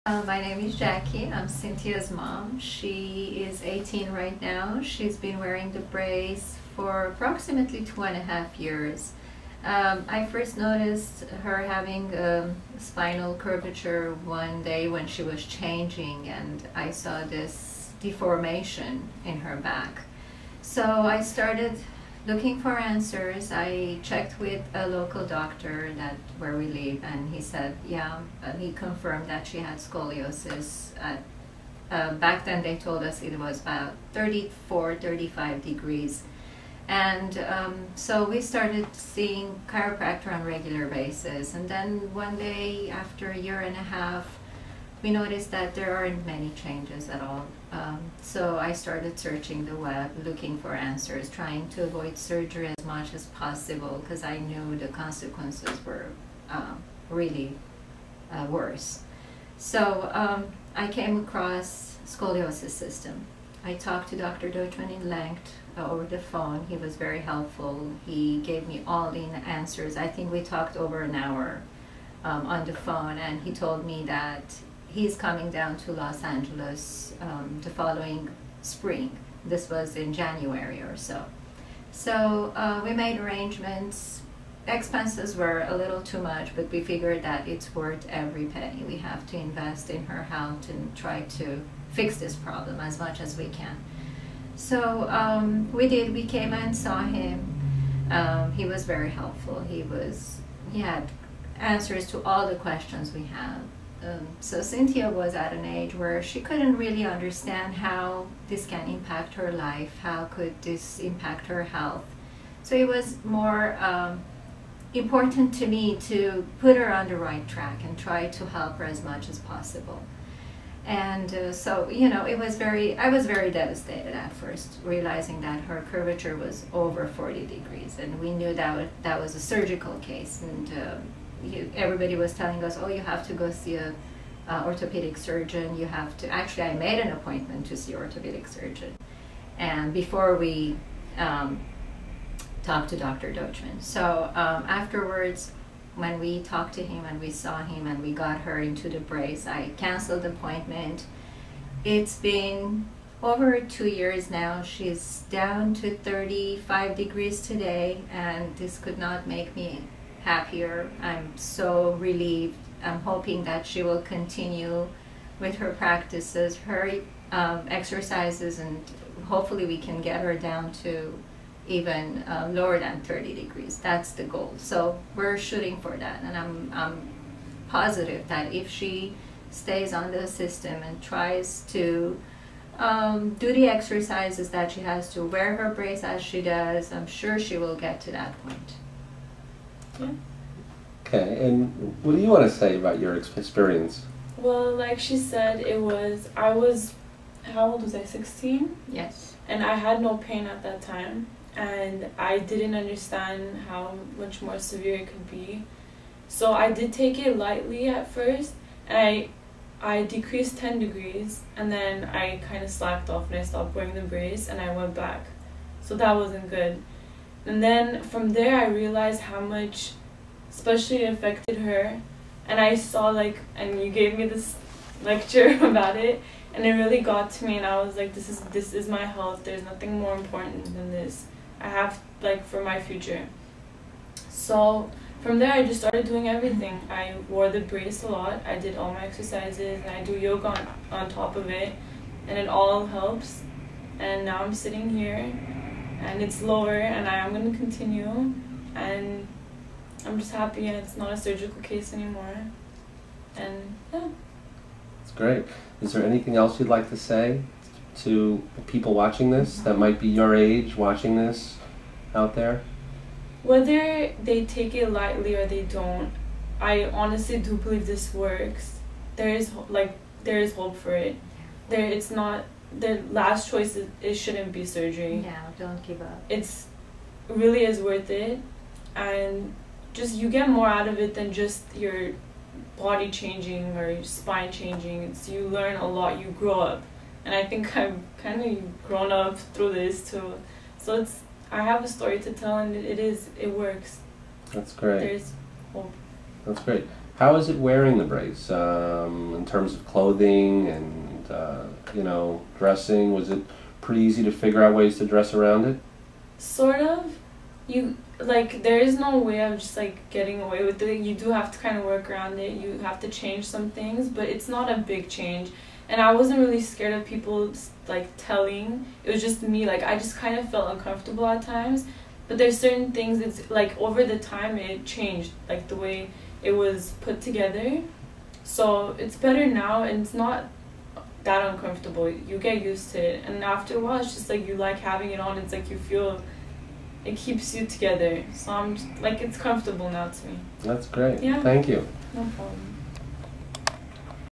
My name is Jackie. I'm Cynthia's mom. She is 18 right now. She's been wearing the brace for approximately 2.5 years. I first noticed her having spinal curvature one day when she was changing, and I saw this deformation in her back. So I started looking for answers. I checked with a local doctor where we live, and he said, he confirmed that she had scoliosis. Back then they told us it was about 34, 35 degrees. And so we started seeing chiropractor on a regular basis. And then one day, after a year and a half, we noticed that there aren't many changes at all. So I started searching the web, looking for answers, trying to avoid surgery as much as possible because I knew the consequences were really worse. So I came across scoliosis system. I talked to Dr. Deutschmann in length over the phone. He was very helpful. He gave me all the answers. I think we talked over an hour on the phone, and he told me that he's coming down to Los Angeles the following spring. This was in January or so. So we made arrangements. Expenses were a little too much, but we figured that it's worth every penny. We have to invest in her health and try to fix this problem as much as we can. So we did. We came and saw him. He was very helpful. He had answers to all the questions we had. So Cynthia was at an age where she couldn't really understand how this can impact her life, how could this impact her health. So it was more important to me to put her on the right track and try to help her as much as possible. And so, I was very devastated at first, realizing that her curvature was over 40 degrees, and we knew that was a surgical case, and everybody was telling us, oh, you have to go see a orthopedic surgeon. You have to. Actually, I made an appointment to see an orthopedic surgeon, and before we talked to Dr. Deutschmann. So afterwards, when we talked to him and we saw him and we got her into the brace, I canceled the appointment. It's been over 2 years now. She's down to 35 degrees today, and this could not make me happier. I'm so relieved. I'm hoping that she will continue with her practices, her exercises, and hopefully we can get her down to even lower than 30 degrees. That's the goal. So we're shooting for that, and I'm positive that if she stays on the system and tries to do the exercises that she has to, wear her brace as she does, I'm sure she will get to that point. Yeah. Okay, and what do you want to say about your experience? Well, like she said, how old was I, 16? Yes. And I had no pain at that time, and I didn't understand how much more severe it could be. So I did take it lightly at first, and I decreased 10 degrees, and then I kind of slacked off and I stopped wearing the brace and I went back. So that wasn't good. And then from there I realized how much especially it affected her, and I saw and you gave me this lecture about it, and it really got to me, and I was like, this is my health. There's nothing more important than this. I have for my future. So from there I just started doing everything. I wore the brace a lot. I did all my exercises, and I do yoga on top of it, and it all helps. And now I'm sitting here and it's lower, and I am going to continue, and I'm just happy, and it's not a surgical case anymore. And yeah. That's great. Is there anything else you'd like to say to people watching this that might be your age watching this out there? Whether they take it lightly or they don't, I honestly do believe this works. There is hope for it. It's not the last choice. It shouldn't be surgery. Yeah, don't give up. It's really is worth it, and just you get more out of it than just your body changing or your spine changing. You learn a lot. You grow up, and I think I've kind of grown up through this too. So I have a story to tell, and it works. That's great. There's hope. That's great. How is it wearing the brace in terms of clothing and you know, dressing? Was it pretty easy to figure out ways to dress around it? Sort of. There is no way of just like getting away with it. You do have to kind of work around it. You have to change some things, but it's not a big change. And I wasn't really scared of people like telling. It was just me. Like, I just kind of felt uncomfortable at times. But there's certain things, it's like over the time it changed, like the way it was put together. So it's better now, and it's not that uncomfortable. You get used to it, and after a while it's just like you like having it on. It's like you feel it keeps you together. So I'm just, like, it's comfortable now to me. That's great. Yeah. Thank you. No problem.